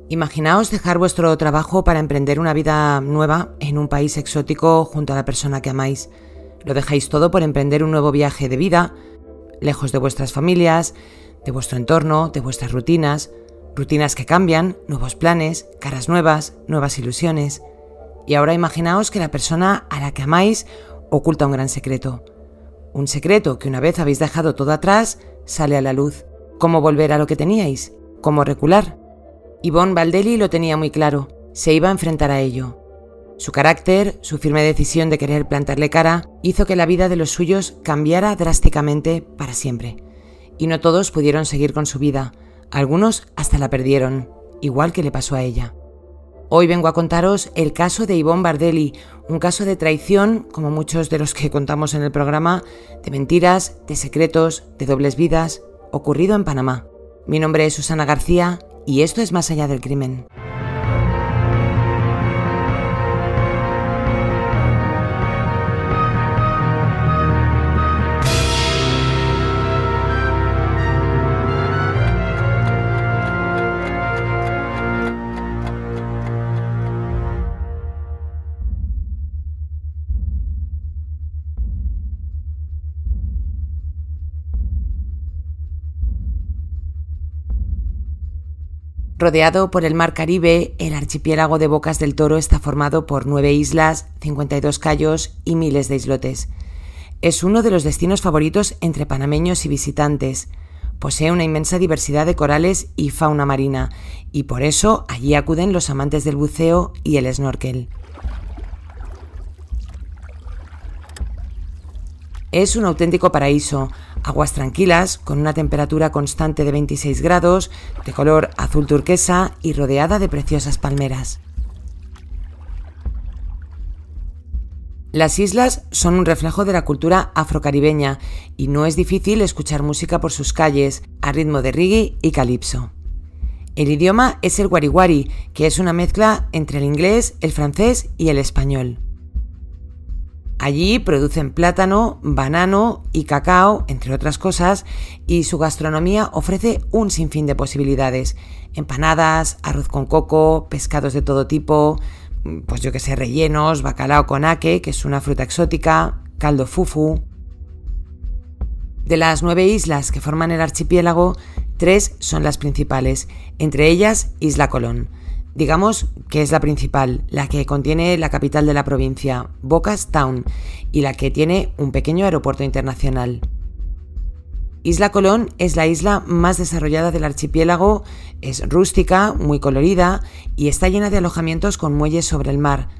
Imaginaos dejar vuestro trabajo para emprender una vida nueva en un país exótico junto a la persona que amáis. Lo dejáis todo por emprender un nuevo viaje de vida, lejos de vuestras familias, de vuestro entorno, de vuestras rutinas que cambian, nuevos planes, caras nuevas, nuevas ilusiones. Y ahora imaginaos que la persona a la que amáis oculta un gran secreto. Un secreto que una vez habéis dejado todo atrás, sale a la luz. ¿Cómo volver a lo que teníais? ¿Cómo recular? Yvonne Baldelli lo tenía muy claro, se iba a enfrentar a ello. Su carácter, su firme decisión de querer plantarle cara, hizo que la vida de los suyos cambiara drásticamente para siempre. Y no todos pudieron seguir con su vida, algunos hasta la perdieron, igual que le pasó a ella. Hoy vengo a contaros el caso de Yvonne Baldelli, un caso de traición, como muchos de los que contamos en el programa, de mentiras, de secretos, de dobles vidas, ocurrido en Panamá. Mi nombre es Susana García y esto es Más allá del crimen. Rodeado por el mar Caribe, el archipiélago de Bocas del Toro está formado por 9 islas, 52 cayos y miles de islotes. Es uno de los destinos favoritos entre panameños y visitantes. Posee una inmensa diversidad de corales y fauna marina, y por eso allí acuden los amantes del buceo y el snorkel. Es un auténtico paraíso, aguas tranquilas, con una temperatura constante de 26 grados, de color azul turquesa y rodeada de preciosas palmeras. Las islas son un reflejo de la cultura afrocaribeña y no es difícil escuchar música por sus calles, a ritmo de reggae y calipso. El idioma es el guariguari, que es una mezcla entre el inglés, el francés y el español. Allí producen plátano, banano y cacao, entre otras cosas, y su gastronomía ofrece un sinfín de posibilidades. Empanadas, arroz con coco, pescados de todo tipo, rellenos, bacalao con ake, que es una fruta exótica, caldo fufu. De las 9 islas que forman el archipiélago, 3 son las principales, entre ellas Isla Colón. Digamos que es la principal, la que contiene la capital de la provincia, Bocas Town, y la que tiene un pequeño aeropuerto internacional. Isla Colón es la isla más desarrollada del archipiélago, es rústica, muy colorida y está llena de alojamientos con muelles sobre el mar.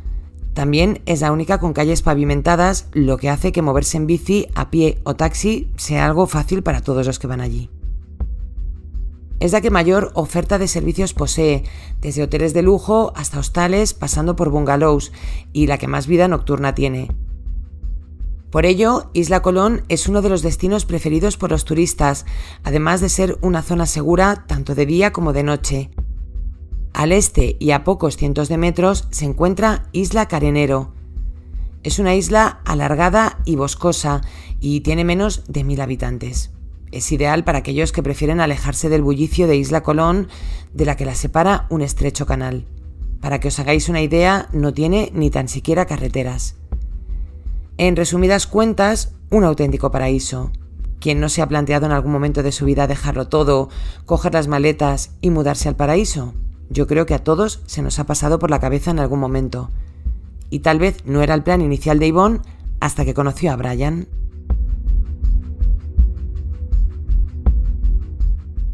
También es la única con calles pavimentadas, lo que hace que moverse en bici, a pie o taxi sea algo fácil para todos los que van allí. Es la que mayor oferta de servicios posee, desde hoteles de lujo hasta hostales, pasando por bungalows, y la que más vida nocturna tiene. Por ello, Isla Colón es uno de los destinos preferidos por los turistas, además de ser una zona segura tanto de día como de noche. Al este y a pocos cientos de metros se encuentra Isla Carenero. Es una isla alargada y boscosa y tiene menos de 1000 habitantes. Es ideal para aquellos que prefieren alejarse del bullicio de Isla Colón, de la que la separa un estrecho canal. Para que os hagáis una idea, no tiene ni tan siquiera carreteras. En resumidas cuentas, un auténtico paraíso. ¿Quién no se ha planteado en algún momento de su vida dejarlo todo, coger las maletas y mudarse al paraíso? Yo creo que a todos se nos ha pasado por la cabeza en algún momento. Y tal vez no era el plan inicial de Yvonne hasta que conoció a Brian.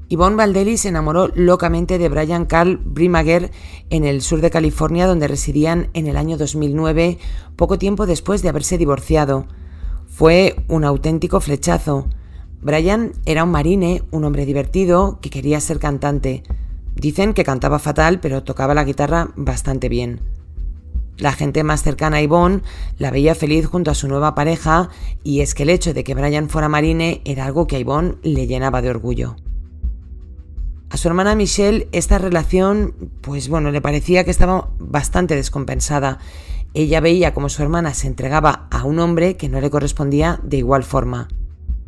Yvonne Baldelli se enamoró locamente de Brian Carl Brimager en el sur de California, donde residían en el año 2009, poco tiempo después de haberse divorciado. Fue un auténtico flechazo. Brian era un marine, un hombre divertido que quería ser cantante. Dicen que cantaba fatal, pero tocaba la guitarra bastante bien. La gente más cercana a Yvonne la veía feliz junto a su nueva pareja, y es que el hecho de que Brian fuera marine era algo que a Yvonne le llenaba de orgullo. A su hermana Michelle esta relación, le parecía que estaba bastante descompensada. Ella veía como su hermana se entregaba a un hombre que no le correspondía de igual forma.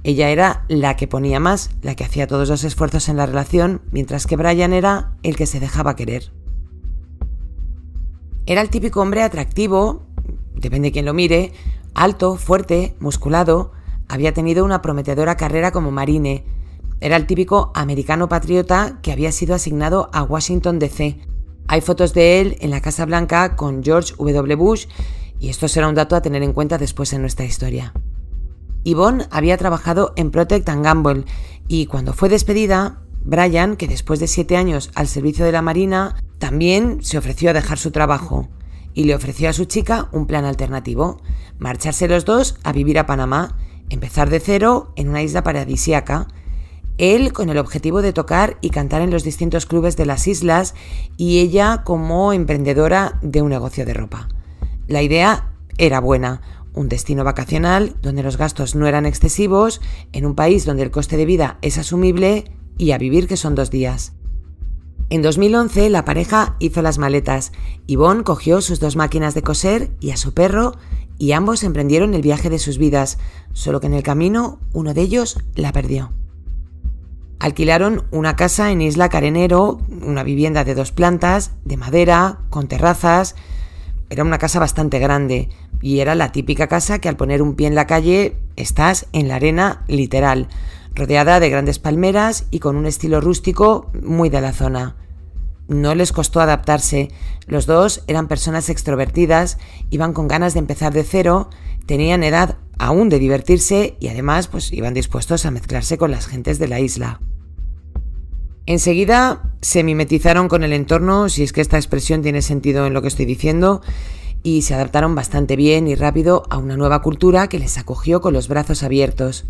Ella era la que ponía más, la que hacía todos los esfuerzos en la relación, mientras que Brian era el que se dejaba querer. Era el típico hombre atractivo, depende de quién lo mire, alto, fuerte, musculado, había tenido una prometedora carrera como marine. Era el típico americano patriota que había sido asignado a Washington DC. Hay fotos de él en la Casa Blanca con George W. Bush y esto será un dato a tener en cuenta después en nuestra historia. Yvonne había trabajado en Procter & Gamble y cuando fue despedida, Brian, que después de 7 años al servicio de la Marina, también se ofreció a dejar su trabajo y le ofreció a su chica un plan alternativo, marcharse los dos a vivir a Panamá, empezar de cero en una isla paradisíaca, él con el objetivo de tocar y cantar en los distintos clubes de las islas y ella como emprendedora de un negocio de ropa. La idea era buena, un destino vacacional donde los gastos no eran excesivos, en un país donde el coste de vida es asumible y a vivir que son 2 días. En 2011 la pareja hizo las maletas. Yvonne cogió sus 2 máquinas de coser y a su perro y ambos emprendieron el viaje de sus vidas, solo que en el camino uno de ellos la perdió. Alquilaron una casa en Isla Carenero, una vivienda de 2 plantas, de madera, con terrazas. Era una casa bastante grande y era la típica casa que al poner un pie en la calle estás en la arena literal, rodeada de grandes palmeras y con un estilo rústico muy de la zona. No les costó adaptarse, los dos eran personas extrovertidas, iban con ganas de empezar de cero, tenían edad aún de divertirse y además pues iban dispuestos a mezclarse con las gentes de la isla. Enseguida se mimetizaron con el entorno, si es que esta expresión tiene sentido en lo que estoy diciendo, y se adaptaron bastante bien y rápido a una nueva cultura que les acogió con los brazos abiertos.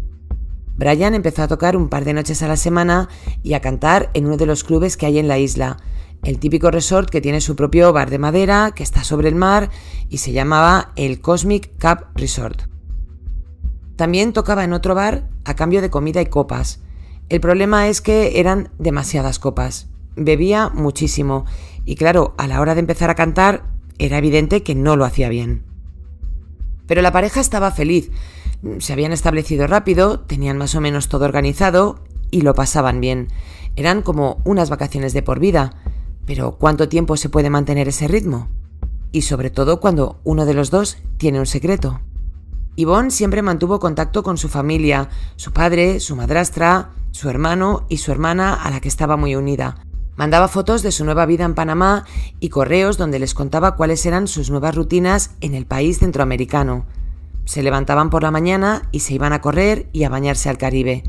Brian empezó a tocar un par de noches a la semana y a cantar en uno de los clubes que hay en la isla, el típico resort que tiene su propio bar de madera, que está sobre el mar y se llamaba el Cosmic Cab Resort. También tocaba en otro bar a cambio de comida y copas. El problema es que eran demasiadas copas. Bebía muchísimo y claro, a la hora de empezar a cantar era evidente que no lo hacía bien. Pero la pareja estaba feliz. Se habían establecido rápido, tenían más o menos todo organizado y lo pasaban bien. Eran como unas vacaciones de por vida. Pero ¿cuánto tiempo se puede mantener ese ritmo? Y sobre todo cuando uno de los dos tiene un secreto. Yvonne siempre mantuvo contacto con su familia, su padre, su madrastra, su hermano y su hermana a la que estaba muy unida. Mandaba fotos de su nueva vida en Panamá y correos donde les contaba cuáles eran sus nuevas rutinas en el país centroamericano. Se levantaban por la mañana y se iban a correr y a bañarse al Caribe.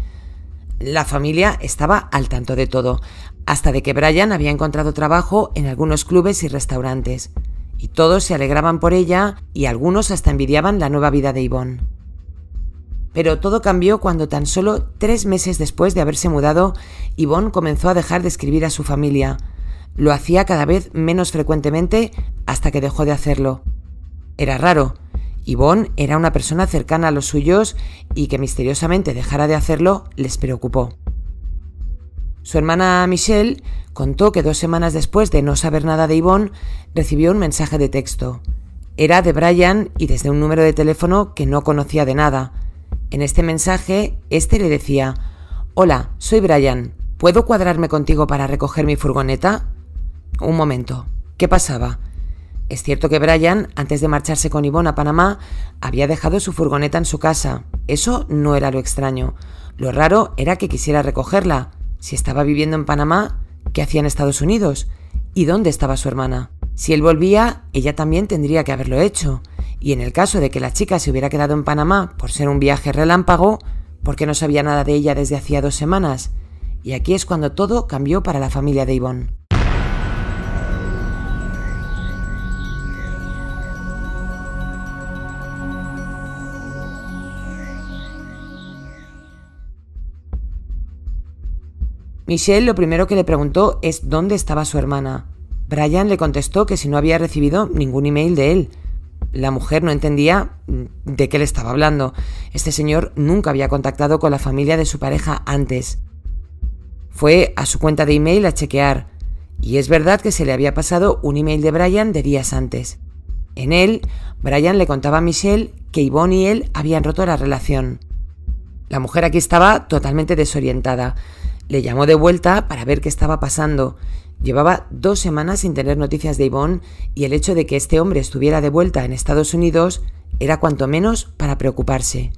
La familia estaba al tanto de todo, hasta de que Brian había encontrado trabajo en algunos clubes y restaurantes. Y todos se alegraban por ella y algunos hasta envidiaban la nueva vida de Yvonne. Pero todo cambió cuando tan solo 3 meses después de haberse mudado, Yvonne comenzó a dejar de escribir a su familia. Lo hacía cada vez menos frecuentemente hasta que dejó de hacerlo. Era raro. Yvonne era una persona cercana a los suyos y que misteriosamente dejara de hacerlo les preocupó. Su hermana Michelle contó que 2 semanas después de no saber nada de Yvonne, recibió un mensaje de texto. Era de Brian y desde un número de teléfono que no conocía de nada. En este mensaje, este le decía: «Hola, soy Brian. ¿Puedo cuadrarme contigo para recoger mi furgoneta?» Un momento. ¿Qué pasaba? Es cierto que Brian, antes de marcharse con Yvonne a Panamá, había dejado su furgoneta en su casa. Eso no era lo extraño. Lo raro era que quisiera recogerla. Si estaba viviendo en Panamá, ¿qué hacía en Estados Unidos? ¿Y dónde estaba su hermana? Si él volvía, ella también tendría que haberlo hecho. Y en el caso de que la chica se hubiera quedado en Panamá por ser un viaje relámpago, ¿por qué no sabía nada de ella desde hacía 2 semanas? Y aquí es cuando todo cambió para la familia de Yvonne. Michelle lo primero que le preguntó es dónde estaba su hermana. Brian le contestó que si no había recibido ningún email de él. La mujer no entendía de qué le estaba hablando. Este señor nunca había contactado con la familia de su pareja antes. Fue a su cuenta de email a chequear, y es verdad que se le había pasado un email de Brian de días antes. En él, Brian le contaba a Michelle que Yvonne y él habían roto la relación. La mujer aquí estaba totalmente desorientada. Le llamó de vuelta para ver qué estaba pasando. Llevaba 2 semanas sin tener noticias de Yvonne y el hecho de que este hombre estuviera de vuelta en Estados Unidos era cuanto menos para preocuparse.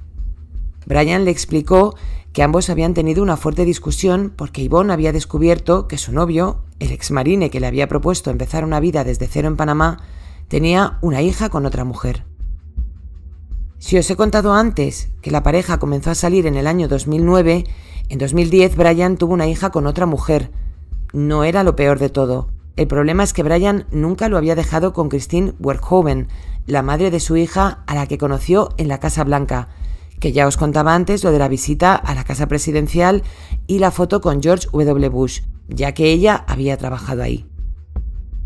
Brian le explicó que ambos habían tenido una fuerte discusión porque Yvonne había descubierto que su novio, el exmarine que le había propuesto empezar una vida desde cero en Panamá, tenía una hija con otra mujer. Si os he contado antes que la pareja comenzó a salir en el año 2009, en 2010 Brian tuvo una hija con otra mujer. No era lo peor de todo. El problema es que Brian nunca lo había dejado con Christine Werkhoven, la madre de su hija a la que conoció en la Casa Blanca, que ya os contaba antes lo de la visita a la Casa Presidencial y la foto con George W. Bush, ya que ella había trabajado ahí.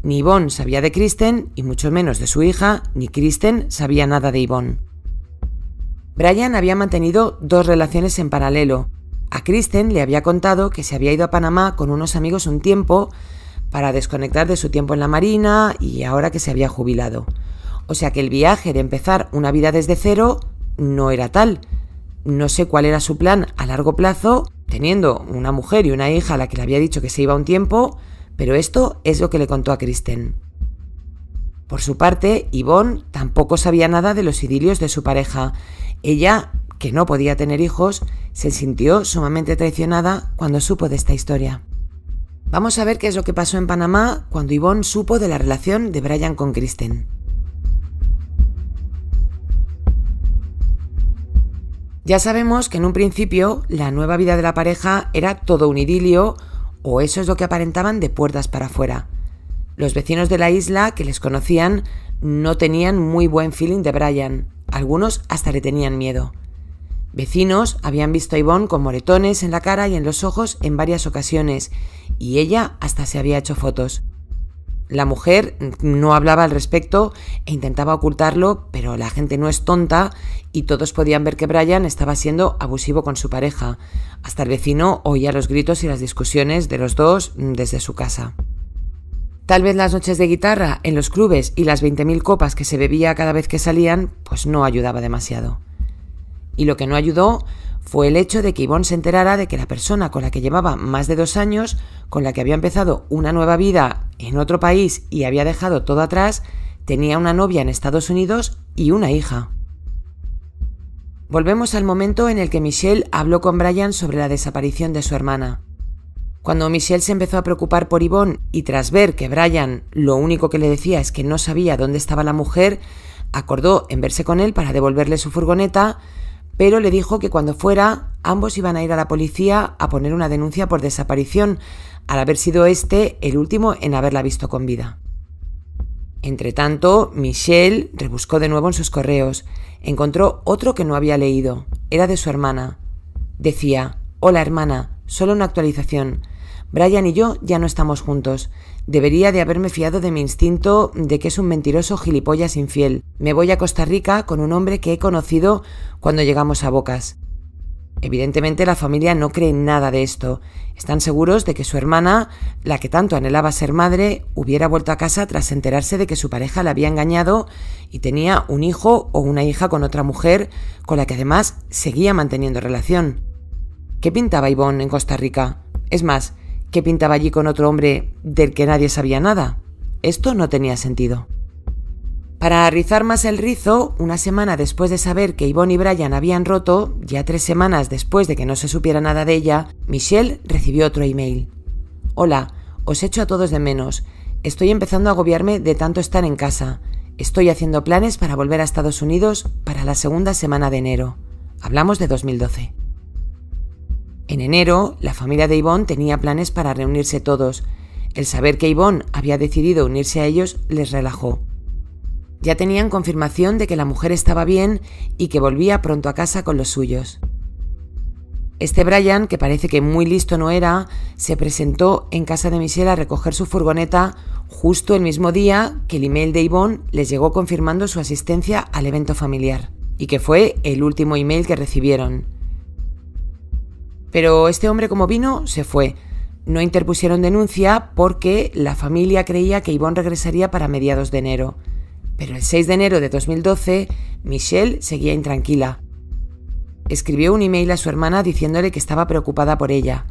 Ni Yvonne sabía de Kristen, y mucho menos de su hija, ni Kristen sabía nada de Yvonne. Brian había mantenido 2 relaciones en paralelo. A Kristen le había contado que se había ido a Panamá con unos amigos un tiempo para desconectar de su tiempo en la marina y ahora que se había jubilado. O sea que el viaje de empezar una vida desde cero no era tal. No sé cuál era su plan a largo plazo, teniendo una mujer y una hija a la que le había dicho que se iba un tiempo, pero esto es lo que le contó a Kristen. Por su parte, Yvonne tampoco sabía nada de los idilios de su pareja. Ella, que no podía tener hijos, se sintió sumamente traicionada cuando supo de esta historia. Vamos a ver qué es lo que pasó en Panamá cuando Yvonne supo de la relación de Brian con Kristen. Ya sabemos que en un principio la nueva vida de la pareja era todo un idilio, o eso es lo que aparentaban de puertas para afuera. Los vecinos de la isla que les conocían no tenían muy buen feeling de Brian. Algunos hasta le tenían miedo. Vecinos habían visto a Yvonne con moretones en la cara y en los ojos en varias ocasiones, y ella hasta se había hecho fotos. La mujer no hablaba al respecto e intentaba ocultarlo, pero la gente no es tonta y todos podían ver que Brian estaba siendo abusivo con su pareja. Hasta el vecino oía los gritos y las discusiones de los dos desde su casa. Tal vez las noches de guitarra en los clubes y las 20.000 copas que se bebía cada vez que salían, pues no ayudaba demasiado. Y lo que no ayudó fue el hecho de que Yvonne se enterara de que la persona con la que llevaba más de 2 años, con la que había empezado una nueva vida en otro país y había dejado todo atrás, tenía una novia en Estados Unidos y una hija. Volvemos al momento en el que Michelle habló con Brian sobre la desaparición de su hermana. Cuando Michelle se empezó a preocupar por Yvonne y tras ver que Brian lo único que le decía es que no sabía dónde estaba la mujer, acordó en verse con él para devolverle su furgoneta, pero le dijo que cuando fuera, ambos iban a ir a la policía a poner una denuncia por desaparición, al haber sido este el último en haberla visto con vida. Entretanto, Michelle rebuscó de nuevo en sus correos. Encontró otro que no había leído. Era de su hermana. Decía: «Hola hermana, solo una actualización. Brian y yo ya no estamos juntos. Debería de haberme fiado de mi instinto de que es un mentiroso gilipollas infiel. Me voy a Costa Rica con un hombre que he conocido cuando llegamos a Bocas». Evidentemente la familia no cree en nada de esto. Están seguros de que su hermana, la que tanto anhelaba ser madre, hubiera vuelto a casa tras enterarse de que su pareja la había engañado y tenía un hijo o una hija con otra mujer con la que además seguía manteniendo relación. ¿Qué pintaba Yvonne en Costa Rica? Es más, ¿qué pintaba allí con otro hombre del que nadie sabía nada? Esto no tenía sentido. Para rizar más el rizo, una semana después de saber que Yvonne y Brian habían roto, ya 3 semanas después de que no se supiera nada de ella, Michelle recibió otro email. «Hola, os echo a todos de menos. Estoy empezando a agobiarme de tanto estar en casa. Estoy haciendo planes para volver a Estados Unidos para la segunda semana de enero». Hablamos de 2012. En enero, la familia de Yvonne tenía planes para reunirse todos. El saber que Yvonne había decidido unirse a ellos les relajó. Ya tenían confirmación de que la mujer estaba bien y que volvía pronto a casa con los suyos. Este Brian, que parece que muy listo no era, se presentó en casa de Michelle a recoger su furgoneta justo el mismo día que el email de Yvonne les llegó confirmando su asistencia al evento familiar, y que fue el último email que recibieron. Pero este hombre, como vino, se fue. No interpusieron denuncia porque la familia creía que Yvonne regresaría para mediados de enero. Pero el 6 de enero de 2012, Michelle seguía intranquila. escribió un email a su hermana diciéndole que estaba preocupada por ella,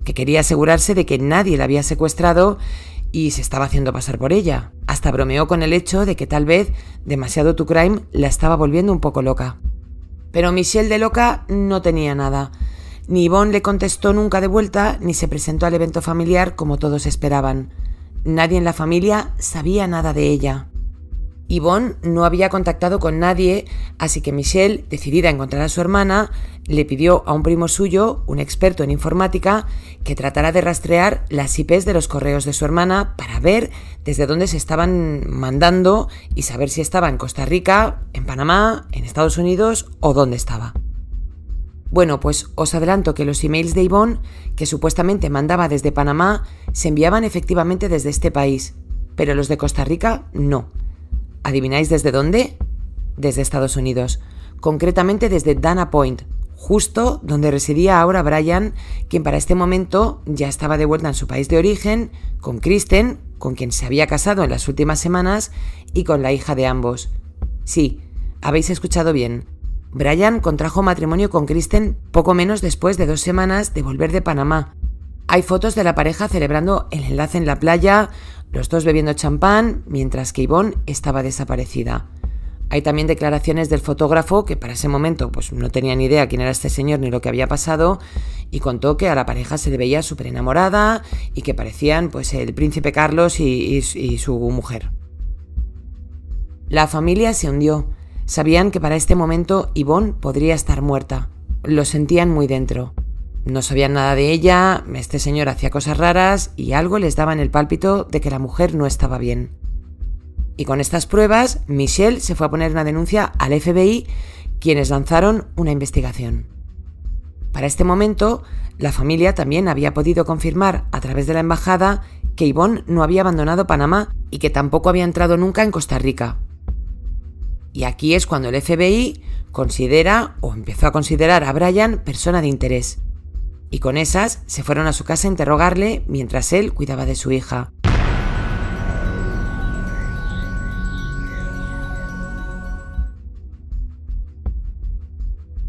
que quería asegurarse de que nadie la había secuestrado y se estaba haciendo pasar por ella. Hasta bromeó con el hecho de que tal vez demasiado true crime la estaba volviendo un poco loca. Pero Michelle de loca no tenía nada. Ni Yvonne le contestó nunca de vuelta, ni se presentó al evento familiar como todos esperaban. Nadie en la familia sabía nada de ella. Yvonne no había contactado con nadie, así que Michelle, decidida a encontrar a su hermana, le pidió a un primo suyo, un experto en informática, que tratara de rastrear las IPs de los correos de su hermana para ver desde dónde se estaban mandando y saber si estaba en Costa Rica, en Panamá, en Estados Unidos o dónde estaba. Bueno, pues os adelanto que los emails de Yvonne, que supuestamente mandaba desde Panamá, se enviaban efectivamente desde este país, pero los de Costa Rica no. ¿Adivináis desde dónde? Desde Estados Unidos, concretamente desde Dana Point, justo donde residía ahora Brian, quien para este momento ya estaba de vuelta en su país de origen, con Kristen, con quien se había casado en las últimas semanas, y con la hija de ambos. Sí, habéis escuchado bien. Brian contrajo matrimonio con Kristen poco menos después de 2 semanas de volver de Panamá. Hay fotos de la pareja celebrando el enlace en la playa, los dos bebiendo champán, mientras que Yvonne estaba desaparecida. Hay también declaraciones del fotógrafo que para ese momento pues no tenía ni idea quién era este señor ni lo que había pasado y contó que a la pareja se le veía súper enamorada y que parecían pues el príncipe Carlos y su mujer. La familia se hundió. Sabían que para este momento Yvonne podría estar muerta. Lo sentían muy dentro. No sabían nada de ella, este señor hacía cosas raras y algo les daba en el pálpito de que la mujer no estaba bien. Y con estas pruebas, Michelle se fue a poner una denuncia al FBI, quienes lanzaron una investigación. Para este momento, la familia también había podido confirmar a través de la embajada que Yvonne no había abandonado Panamá y que tampoco había entrado nunca en Costa Rica. Y aquí es cuando el FBI considera o empezó a considerar a Brian persona de interés. Y con esas se fueron a su casa a interrogarle mientras él cuidaba de su hija.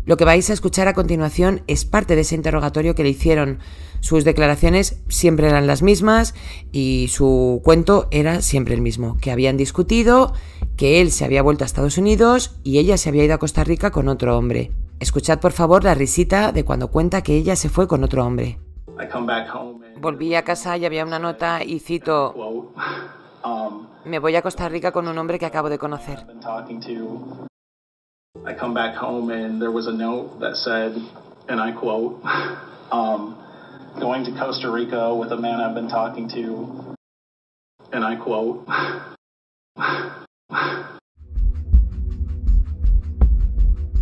Lo que vais a escuchar a continuación es parte de ese interrogatorio que le hicieron. Sus declaraciones siempre eran las mismas y su cuento era siempre el mismo, que habían discutido, que él se había vuelto a Estados Unidos y ella se había ido a Costa Rica con otro hombre. Escuchad por favor la risita de cuando cuenta que ella se fue con otro hombre. Volví a casa y había una nota y cito: me voy a Costa Rica con un hombre que acabo de conocer. I come back home and there was a note that said, and I quote, going to Costa Rica with a man I've been talking to, and I quote.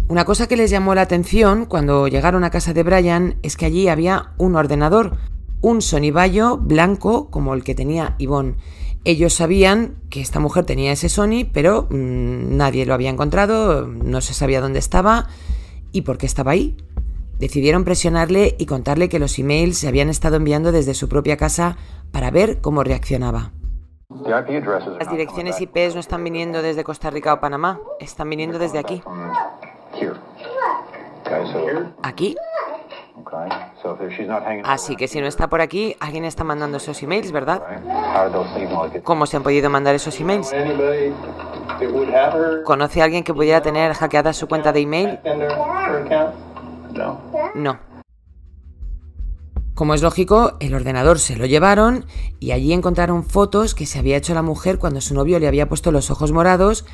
Una cosa que les llamó la atención cuando llegaron a casa de Brian es que allí había un ordenador, un Sony Vaio blanco como el que tenía Yvonne. Ellos sabían que esta mujer tenía ese Sony, pero nadie lo había encontrado, no se sabía dónde estaba y por qué estaba ahí. Decidieron presionarle y contarle que los emails se habían estado enviando desde su propia casa para ver cómo reaccionaba. Las direcciones IP no están viniendo desde Costa Rica o Panamá, están viniendo desde aquí. ¿Aquí? Así que si no está por aquí, alguien está mandando esos emails, ¿verdad? ¿Cómo se han podido mandar esos emails? ¿Conoce a alguien que pudiera tener hackeada su cuenta de email? No. Como es lógico, el ordenador se lo llevaron y allí encontraron fotos que se había hecho la mujer cuando su novio le había puesto los ojos morados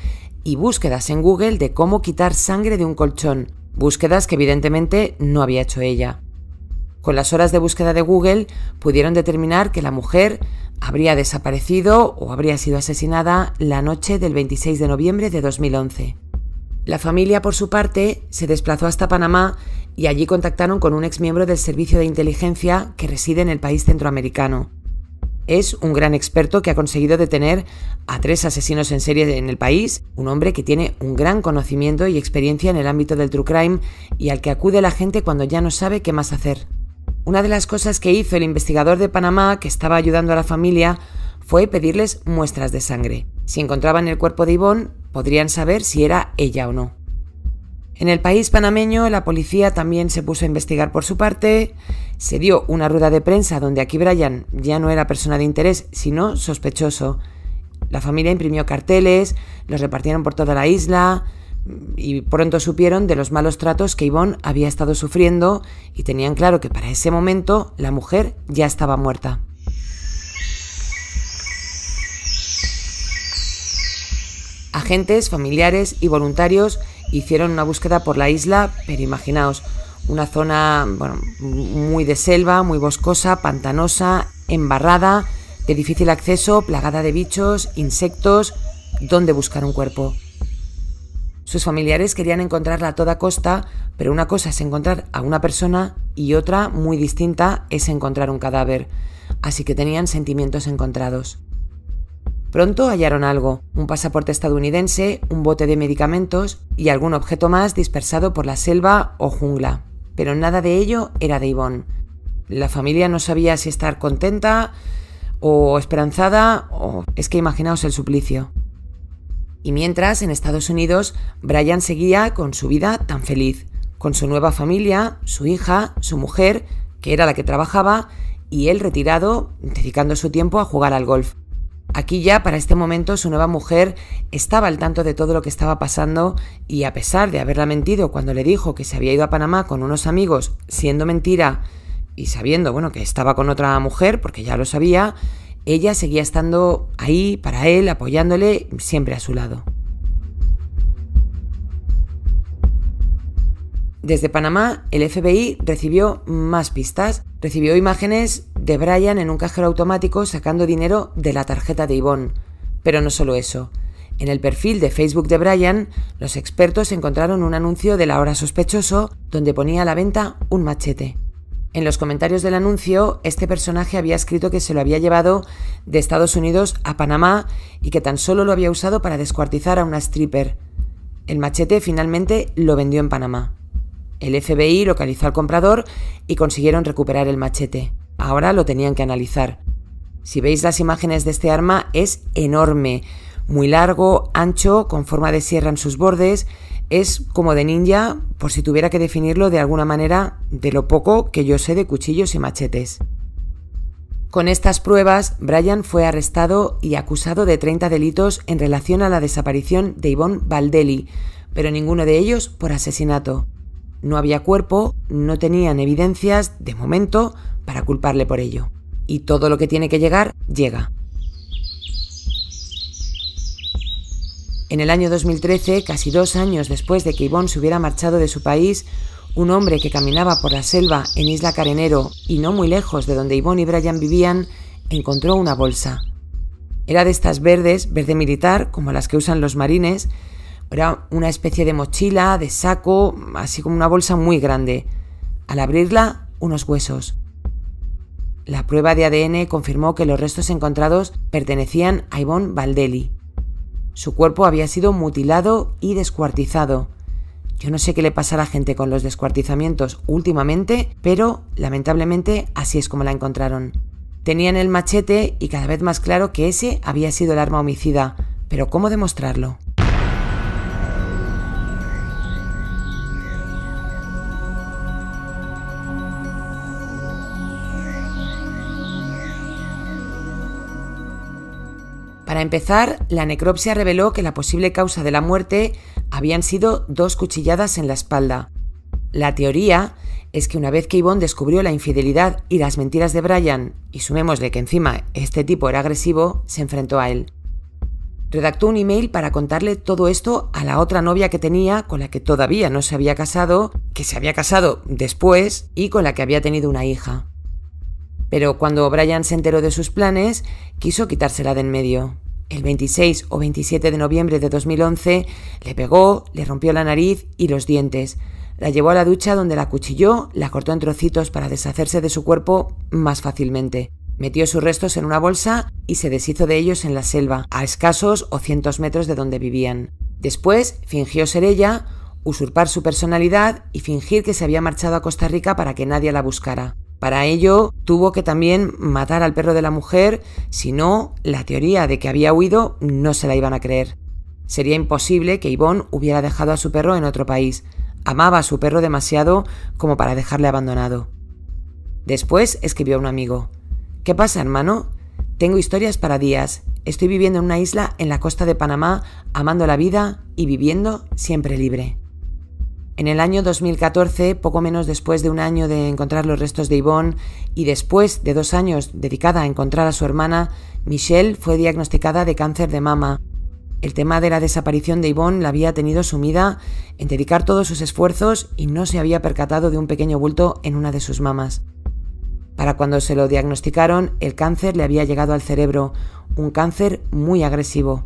y búsquedas en Google de cómo quitar sangre de un colchón. Búsquedas que evidentemente no había hecho ella. Con las horas de búsqueda de Google pudieron determinar que la mujer habría desaparecido o habría sido asesinada la noche del 26 de noviembre de 2011. La familia, por su parte, se desplazó hasta Panamá y allí contactaron con un exmiembro del servicio de inteligencia que reside en el país centroamericano. Es un gran experto que ha conseguido detener a 3 asesinos en serie en el país, un hombre que tiene un gran conocimiento y experiencia en el ámbito del true crime y al que acude la gente cuando ya no sabe qué más hacer. Una de las cosas que hizo el investigador de Panamá, que estaba ayudando a la familia, fue pedirles muestras de sangre. Si encontraban el cuerpo de Yvonne, podrían saber si era ella o no. En el país panameño, la policía también se puso a investigar por su parte. Se dio una rueda de prensa donde aquí Brian ya no era persona de interés, sino sospechoso. La familia imprimió carteles, los repartieron por toda la isla y pronto supieron de los malos tratos que Yvonne había estado sufriendo y tenían claro que para ese momento la mujer ya estaba muerta. Agentes, familiares y voluntarios hicieron una búsqueda por la isla, pero imaginaos, una zona muy de selva, muy boscosa, pantanosa, embarrada, de difícil acceso, plagada de bichos, insectos. ¿Dónde buscar un cuerpo? Sus familiares querían encontrarla a toda costa, pero una cosa es encontrar a una persona y otra, muy distinta, es encontrar un cadáver. Así que tenían sentimientos encontrados. Pronto hallaron algo, un pasaporte estadounidense, un bote de medicamentos y algún objeto más dispersado por la selva o jungla. Pero nada de ello era de Yvonne. La familia no sabía si estar contenta o esperanzada, o es que imaginaos el suplicio. Y mientras, en Estados Unidos, Brian seguía con su vida tan feliz, con su nueva familia, su hija, su mujer, que era la que trabajaba, y él retirado, dedicando su tiempo a jugar al golf. Aquí ya, para este momento, su nueva mujer estaba al tanto de todo lo que estaba pasando y a pesar de haberla mentido cuando le dijo que se había ido a Panamá con unos amigos, siendo mentira y sabiendo, que estaba con otra mujer, porque ya lo sabía, ella seguía estando ahí para él, apoyándole, siempre a su lado. Desde Panamá, el FBI recibió más pistas. Recibió imágenes de Brian en un cajero automático sacando dinero de la tarjeta de Yvonne. Pero no solo eso. En el perfil de Facebook de Brian, los expertos encontraron un anuncio del ahora sospechoso donde ponía a la venta un machete. En los comentarios del anuncio, este personaje había escrito que se lo había llevado de Estados Unidos a Panamá y que tan solo lo había usado para descuartizar a una stripper. El machete finalmente lo vendió en Panamá. El FBI localizó al comprador y consiguieron recuperar el machete. Ahora lo tenían que analizar. Si veis las imágenes de este arma, es enorme, muy largo, ancho, con forma de sierra en sus bordes. Es como de ninja, por si tuviera que definirlo de alguna manera, de lo poco que yo sé de cuchillos y machetes. Con estas pruebas, Brian fue arrestado y acusado de 30 delitos en relación a la desaparición de Yvonne Baldelli, pero ninguno de ellos por asesinato. No había cuerpo, no tenían evidencias, de momento, para culparle por ello. Y todo lo que tiene que llegar, llega. En el año 2013, casi 2 años después de que Yvonne se hubiera marchado de su país, un hombre que caminaba por la selva en Isla Carenero y no muy lejos de donde Yvonne y Brian vivían, encontró una bolsa. Era de estas verdes, verde militar, como las que usan los marines. Era una especie de mochila, de saco, así como una bolsa muy grande. Al abrirla, unos huesos. La prueba de ADN confirmó que los restos encontrados pertenecían a Yvonne Baldelli. Su cuerpo había sido mutilado y descuartizado. Yo no sé qué le pasa a la gente con los descuartizamientos últimamente, pero lamentablemente así es como la encontraron. Tenían el machete y cada vez más claro que ese había sido el arma homicida, pero ¿cómo demostrarlo? Para empezar, la necropsia reveló que la posible causa de la muerte habían sido 2 cuchilladas en la espalda. La teoría es que una vez que Yvonne descubrió la infidelidad y las mentiras de Brian, y sumémosle que encima este tipo era agresivo, se enfrentó a él. Redactó un email para contarle todo esto a la otra novia que tenía, con la que todavía no se había casado, que se había casado después y con la que había tenido una hija. Pero cuando Brian se enteró de sus planes, quiso quitársela de en medio. El 26 o 27 de noviembre de 2011 le pegó, le rompió la nariz y los dientes. La llevó a la ducha donde la acuchilló, la cortó en trocitos para deshacerse de su cuerpo más fácilmente. Metió sus restos en una bolsa y se deshizo de ellos en la selva, a escasos o cientos metros de donde vivían. Después fingió ser ella, usurpar su personalidad y fingir que se había marchado a Costa Rica para que nadie la buscara. Para ello, tuvo que también matar al perro de la mujer, si no, la teoría de que había huido no se la iban a creer. Sería imposible que Yvonne hubiera dejado a su perro en otro país, Amaba a su perro demasiado como para dejarle abandonado. Después escribió a un amigo: «¿Qué pasa, hermano? Tengo historias para días. Estoy viviendo en una isla en la costa de Panamá, amando la vida y viviendo siempre libre». En el año 2014, poco menos después de un año de encontrar los restos de Yvonne y después de 2 años dedicada a encontrar a su hermana, Michelle fue diagnosticada de cáncer de mama. El tema de la desaparición de Yvonne la había tenido sumida en dedicar todos sus esfuerzos y no se había percatado de un pequeño bulto en una de sus mamas. Para cuando se lo diagnosticaron, el cáncer le había llegado al cerebro, un cáncer muy agresivo.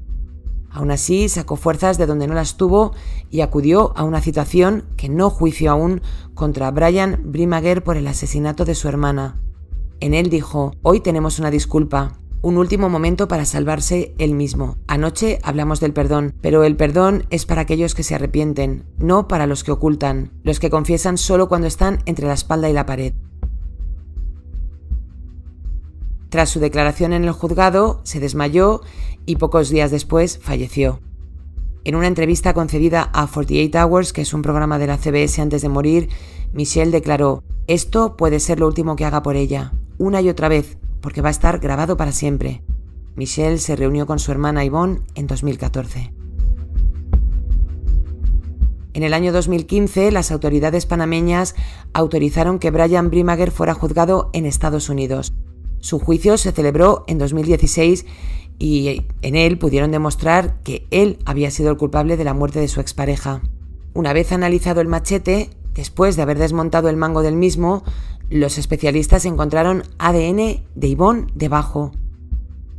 Aún así, sacó fuerzas de donde no las tuvo y acudió a una citación que no juició aún contra Brian Brimager por el asesinato de su hermana. En él dijo: «Hoy tenemos una disculpa, un último momento para salvarse él mismo. Anoche hablamos del perdón, pero el perdón es para aquellos que se arrepienten, no para los que ocultan, los que confiesan solo cuando están entre la espalda y la pared». Tras su declaración en el juzgado, se desmayó y pocos días después falleció. En una entrevista concedida a 48 Hours, que es un programa de la CBS antes de morir, Michelle declaró: «Esto puede ser lo último que haga por ella, una y otra vez, porque va a estar grabado para siempre». Michelle se reunió con su hermana Yvonne en 2014. En el año 2015, las autoridades panameñas autorizaron que Brian Brimager fuera juzgado en Estados Unidos. Su juicio se celebró en 2016 y en él pudieron demostrar que él había sido el culpable de la muerte de su expareja. Una vez analizado el machete, después de haber desmontado el mango del mismo, los especialistas encontraron ADN de Yvonne debajo.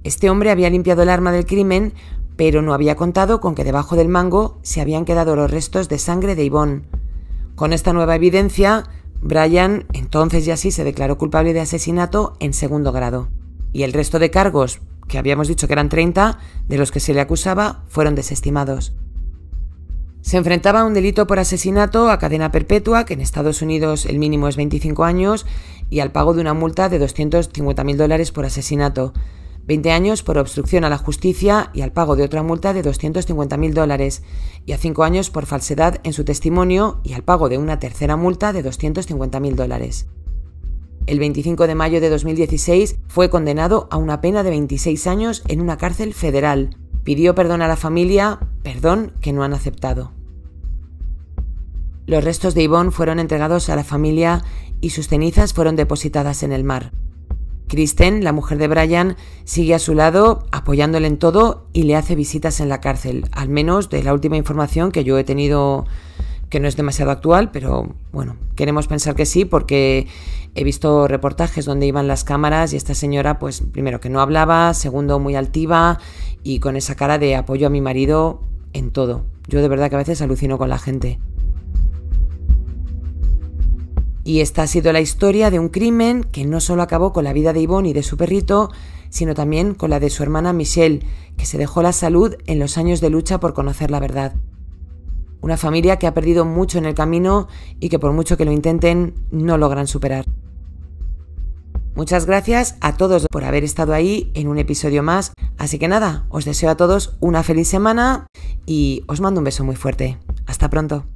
Este hombre había limpiado el arma del crimen, pero no había contado con que debajo del mango se habían quedado los restos de sangre de Yvonne. Con esta nueva evidencia, Brian entonces ya sí se declaró culpable de asesinato en segundo grado. Y el resto de cargos, que habíamos dicho que eran 30, de los que se le acusaba, fueron desestimados. Se enfrentaba a un delito por asesinato a cadena perpetua, que en Estados Unidos el mínimo es 25 años, y al pago de una multa de $250.000 por asesinato, 20 años por obstrucción a la justicia y al pago de otra multa de $250.000, y a 5 años por falsedad en su testimonio y al pago de una tercera multa de $250.000. El 25 de mayo de 2016 fue condenado a una pena de 26 años en una cárcel federal. Pidió perdón a la familia, perdón que no han aceptado. Los restos de Yvonne fueron entregados a la familia y sus cenizas fueron depositadas en el mar. Kristen, la mujer de Brian, sigue a su lado apoyándole en todo y le hace visitas en la cárcel, al menos de la última información que yo he tenido, que no es demasiado actual, pero bueno, queremos pensar que sí, porque he visto reportajes donde iban las cámaras y esta señora, pues primero que no hablaba, segundo muy altiva y con esa cara de apoyo a mi marido en todo. Yo de verdad que a veces alucino con la gente. Y esta ha sido la historia de un crimen que no solo acabó con la vida de Yvonne y de su perrito, sino también con la de su hermana Michelle, que se dejó la salud en los años de lucha por conocer la verdad. Una familia que ha perdido mucho en el camino y que por mucho que lo intenten, no logran superar. Muchas gracias a todos por haber estado ahí en un episodio más. Así que nada, os deseo a todos una feliz semana y os mando un beso muy fuerte. Hasta pronto.